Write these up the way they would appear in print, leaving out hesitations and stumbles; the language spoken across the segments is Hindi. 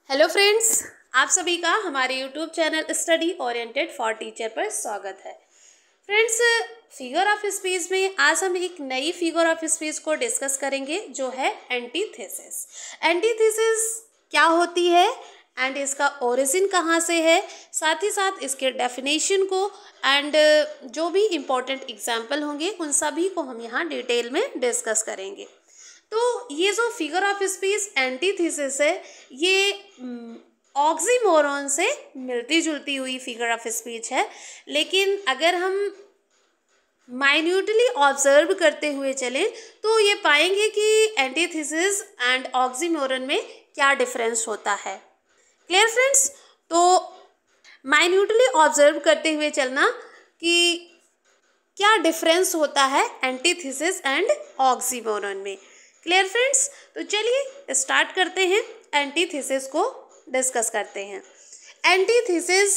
हेलो फ्रेंड्स, आप सभी का हमारे YouTube channel study oriented for teacher पर स्वागत है। फ्रेंड्स, फिगर ऑफ स्पीच में आज हम एक नई फिगर ऑफ स्पीच को डिस्कस करेंगे जो है एंटीथेसिस। एंटीथेसिस क्या होती है एंड इसका ओरिजिन कहाँ से है, साथ ही साथ इसके डेफिनेशन को एंड जो भी इम्पोर्टेंट एग्जाम्पल होंगे उन सभी को हम यहाँ डिटेल में डिस्कस करेंगे। तो ये जो फिगर ऑफ स्पीच एंटीथेसिस है, ये ऑक्सीमोरॉन से मिलती जुलती हुई फिगर ऑफ स्पीच है, लेकिन अगर हम माइन्यूटली ऑब्जर्व करते हुए चलें तो ये पाएंगे कि एंटीथेसिस एंड ऑक्सीमोरॉन में क्या डिफरेंस होता है। Clear friends? तो माइन्यूटली ऑब्जर्व करते हुए चलना कि क्या डिफरेंस होता है एंटीथेसिस एंड ऑक्सीमोरॉन में। Clear friends? तो चलिए स्टार्ट करते हैं, एंटीथेसिस को डिस्कस करते हैं। एंटीथेसिस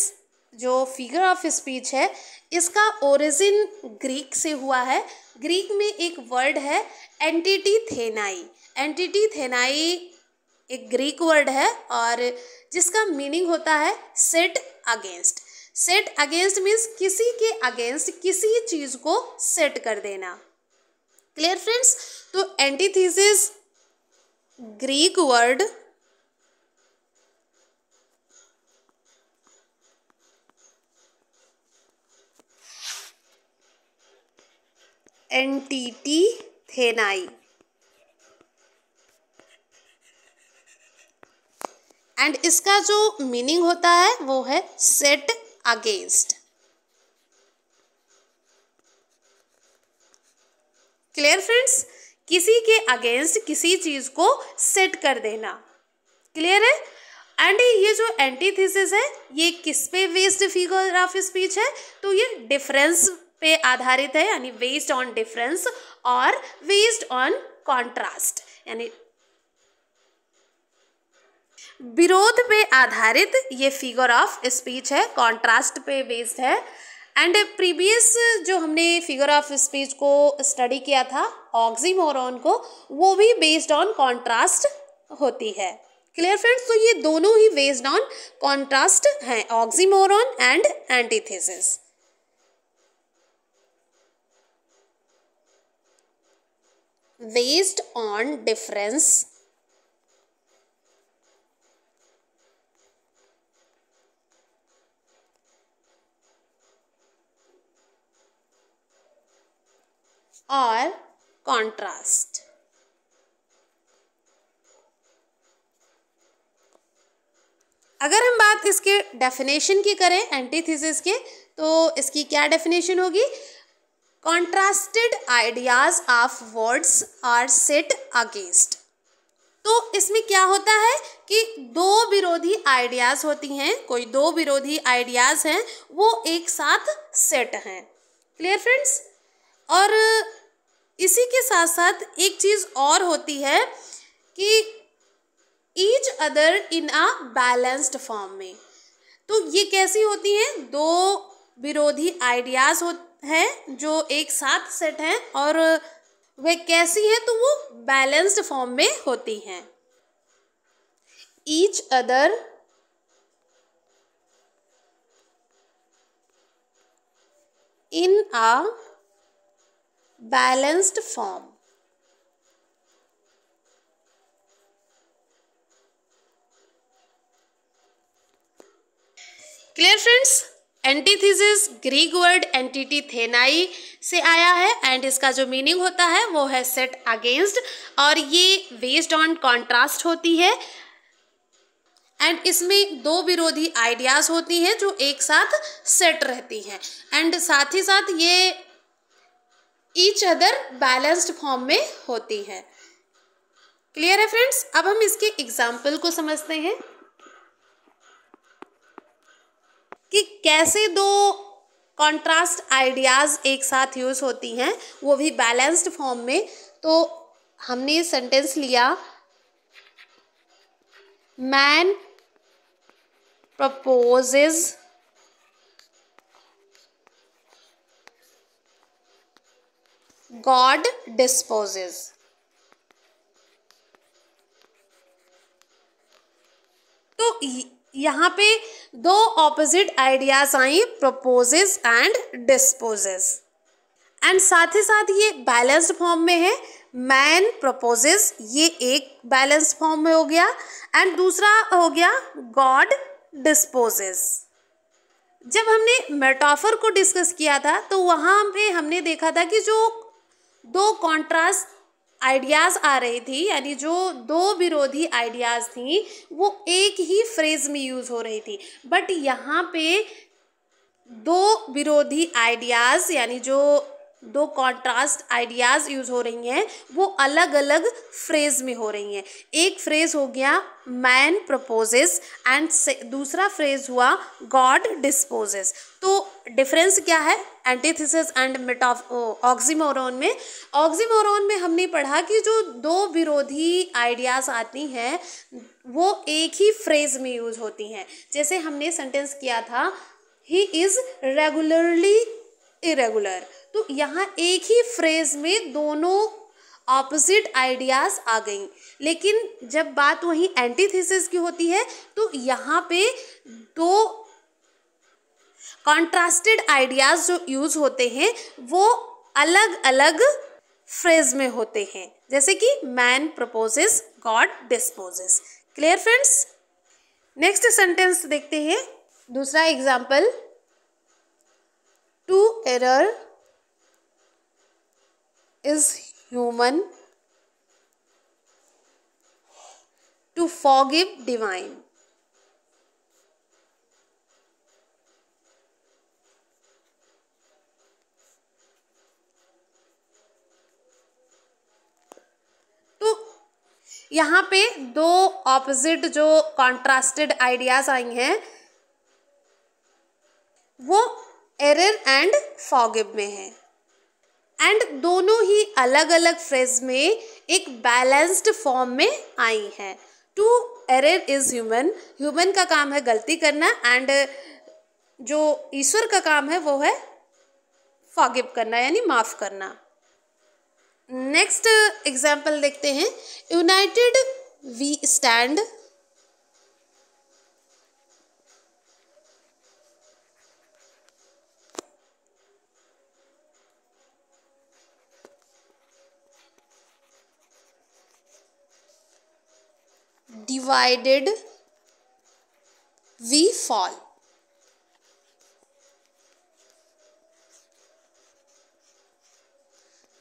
जो फिगर ऑफ स्पीच है, इसका ओरिजिन ग्रीक से हुआ है। ग्रीक में एक वर्ड है एंटीथेनाई। एंटीथेनाई एक ग्रीक वर्ड है और जिसका मीनिंग होता है set against. Set against means किसी के अगेंस्ट किसी चीज़ को सेट कर देना। Clear friends? तो एंटीथेसिस ग्रीक वर्ड एंटीथेनाई एंड इसका जो मीनिंग होता है वो है सेट अगेंस्ट। Clear friends? किसी के अगेंस्ट किसी चीज को सेट कर देना। क्लियर है? एंड ये जो एंटीथेसिस है ये किस पे बेस्ड फिगर ऑफ स्पीच है? तो ये डिफरेंस पे आधारित है, यानी बेस्ड ऑन डिफरेंस और बेस्ड ऑन कॉन्ट्रास्ट, यानी विरोध पे आधारित ये फिगर ऑफ स्पीच है, कॉन्ट्रास्ट पे बेस्ड है। एंड प्रीवियस जो हमने फिगर ऑफ स्पीच को स्टडी किया था ऑक्सीमोरॉन को, वो भी बेस्ड ऑन कॉन्ट्रास्ट होती है। Clear friends? तो ये दोनों ही बेस्ड ऑन कॉन्ट्रास्ट हैं, oxymoron and antithesis. Based on difference और कॉन्ट्रास्ट। अगर हम बात इसके डेफिनेशन की करें एंटीथेसिस के, तो इसकी क्या डेफिनेशन होगी? Contrasted ideas of words are set against. तो इसमें क्या होता है कि दो विरोधी आइडियाज होती हैं, कोई दो विरोधी आइडियाज हैं, वो एक साथ सेट हैं। Clear friends? और इसी के साथ साथ एक चीज़ और होती है कि each other in a balanced form में। तो ये कैसी होती हैं? दो विरोधी आइडियाज हैं जो एक साथ सेट हैं, और वे कैसी हैं? तो वो बैलेंस्ड फॉर्म में होती हैं। Each other in a balanced form. Clear friends? Antithesis Greek word एंटीथेनाई से आया है एंड इसका जो मीनिंग होता है वो है सेट अगेंस्ट, और ये बेस्ड ऑन कॉन्ट्रास्ट होती है। एंड इसमें दो विरोधी आइडियाज होती हैं जो एक साथ सेट रहती हैं, एंड साथ ही साथ ये ईच अदर बैलेंस्ड फॉर्म में होती हैं। क्लियर है फ्रेंड्स? अब हम इसके एग्जाम्पल को समझते हैं कि कैसे दो कॉन्ट्रास्ट आइडियाज एक साथ यूज होती हैं, वो भी बैलेंस्ड फॉर्म में। तो हमने सेंटेंस लिया, मैन प्रपोजेज गॉड डिस्पोजेज। तो तो यहाँ पे दो opposite ideas I, proposes and dispossess, and साथ ही साथ ये बैलेंस्ड फॉर्म में है। मैन प्रपोजेस, ये एक बैलेंस्ड फॉर्म में हो गया, एंड दूसरा हो गया गॉड डिस्पोजेस। जब हमने मेटाफर को डिस्कस किया था तो वहाँ पे हमने देखा था कि जो दो कॉन्ट्रास्ट आइडियाज़ आ रही थी, यानी जो दो विरोधी आइडियाज़ थी, वो एक ही फ्रेज में यूज़ हो रही थी। बट यहाँ पे दो विरोधी आइडियाज़, यानी जो दो कॉन्ट्रास्ट आइडियाज़ यूज़ हो रही हैं, वो अलग अलग फ्रेज में हो रही हैं। एक फ्रेज हो गया मैन प्रपोजेस एंड दूसरा फ्रेज हुआ गॉड डिस्पोजेस। तो डिफरेंस क्या है एंटीथेसिस एंड ऑक्सीमोरोन में? ऑक्सीमोरोन में हमने पढ़ा कि जो दो विरोधी आइडियाज़ आती हैं वो एक ही फ्रेज में यूज़ होती हैं। जैसे हमने सेंटेंस किया था, ही इज़ रेगुलरली इरेगुलर, तो यहाँ एक ही फ्रेज में दोनों ऑपोजिट आइडियाज़ आ गई। लेकिन जब बात वहीं एंटीथेसिस की होती है तो यहाँ पे दो कॉन्ट्रास्टेड आइडियाज़ जो यूज़ होते हैं वो अलग अलग फ्रेज में होते हैं, जैसे कि man proposes, God disposes. Clear friends? Next sentence देखते हैं, दूसरा example. To err is human, to forgive divine। तो यहाँ पे दो ऑपोजिट जो कॉन्ट्रास्टेड आइडियाज आई हैं वो एरर एंड फॉरगिव में है, एंड दोनों ही अलग अलग फ्रेज में एक बैलेंस्ड फॉर्म में आई हैं। To err is human, human का काम है गलती करना, एंड जो ईश्वर का काम है वो है फॉरगिव करना, यानी माफ़ करना। नेक्स्ट एग्जाम्पल देखते हैं, united we stand, divided we fall.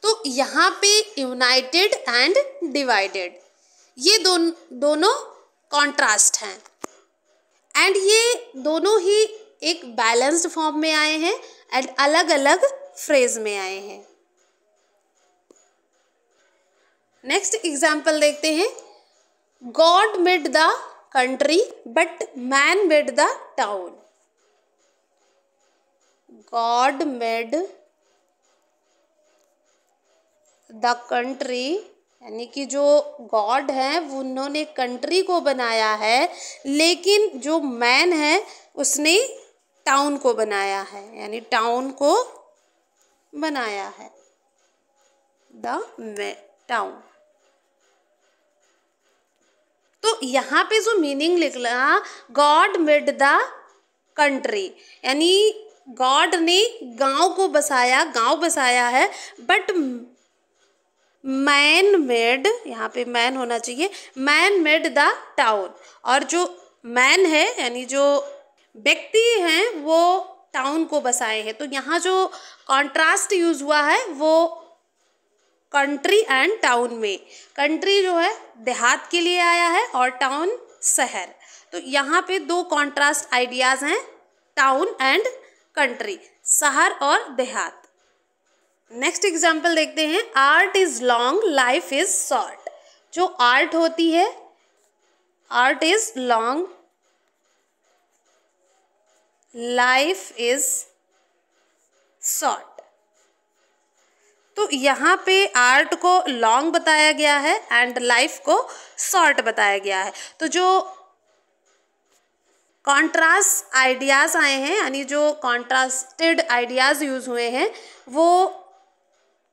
तो यहाँ पे यूनाइटेड एंड डिवाइडेड ये दोनों कॉन्ट्रास्ट हैं, एंड ये दोनों ही एक बैलेंस्ड फॉर्म में आए हैं एंड अलग अलग फ्रेज में आए हैं। नेक्स्ट एग्जाम्पल देखते हैं, God made the country but man made the town। God made the country, यानी कि जो गॉड है उन्होंने कंट्री को बनाया है, लेकिन जो मैन है उसने टाउन को बनाया है, यानी टाउन को बनाया है, द टाउन। तो यहाँ पे जो मीनिंग लिख रहा, गॉड मेड द कंट्री, यानी गॉड ने गांव को बसाया, गांव बसाया है, बट मैन मेड, यहाँ पे मैन होना चाहिए, मैन मेड द टाउन, और जो मैन है यानी जो व्यक्ति हैं वो टाउन को बसाए हैं। तो यहाँ जो कॉन्ट्रास्ट यूज हुआ है वो कंट्री एंड टाउन में, कंट्री जो है देहात के लिए आया है और टाउन शहर। तो यहाँ पे दो कॉन्ट्रास्ट आइडियाज हैं, टाउन एंड कंट्री, शहर और देहात। नेक्स्ट एग्जाम्पल देखते हैं, art is long life is short. जो आर्ट होती है, art is long life is short. तो यहाँ पे आर्ट को लॉन्ग बताया गया है एंड लाइफ को शॉर्ट बताया गया है। तो जो कॉन्ट्रास्ट आइडियाज़ आए हैं, यानी जो कॉन्ट्रास्टेड आइडियाज़ यूज़ हुए हैं वो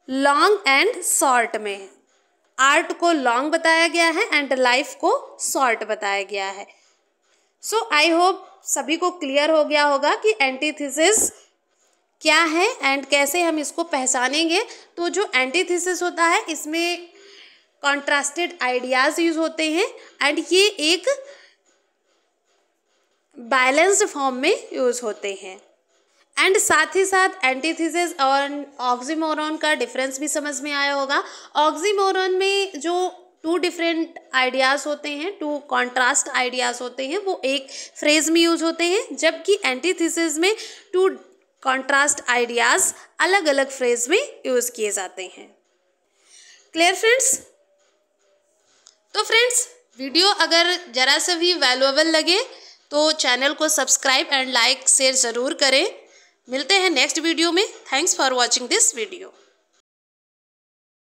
लॉन्ग एंड शॉर्ट में है। आर्ट को लॉन्ग बताया गया है एंड लाइफ को शॉर्ट बताया गया है। सो आई होप सभी को क्लियर हो गया होगा कि एंटीथेसिस क्या है एंड कैसे हम इसको पहचानेंगे। तो जो एंटीथेसिस होता है इसमें कॉन्ट्रास्टेड आइडियाज़ यूज होते हैं एंड ये एक बैलेंस्ड फॉर्म में यूज होते हैं। एंड साथ ही साथ एंटीथेसिस और ऑक्सीमोरॉन का डिफरेंस भी समझ में आया होगा। ऑक्सीमोरॉन में जो टू डिफरेंट आइडियाज़ होते हैं, टू कॉन्ट्रास्ट आइडियाज़ होते हैं, वो एक फ्रेज में यूज होते हैं, जबकि एंटीथेसिस में टू कॉन्ट्रास्ट आइडियाज़ अलग अलग फ्रेज में यूज किए जाते हैं। Clear friends? तो फ्रेंड्स वीडियो अगर जरा सा भी वैल्यूएबल लगे तो चैनल को सब्सक्राइब एंड लाइक शेयर ज़रूर करें। मिलते हैं नेक्स्ट वीडियो में। Thanks for watching this video.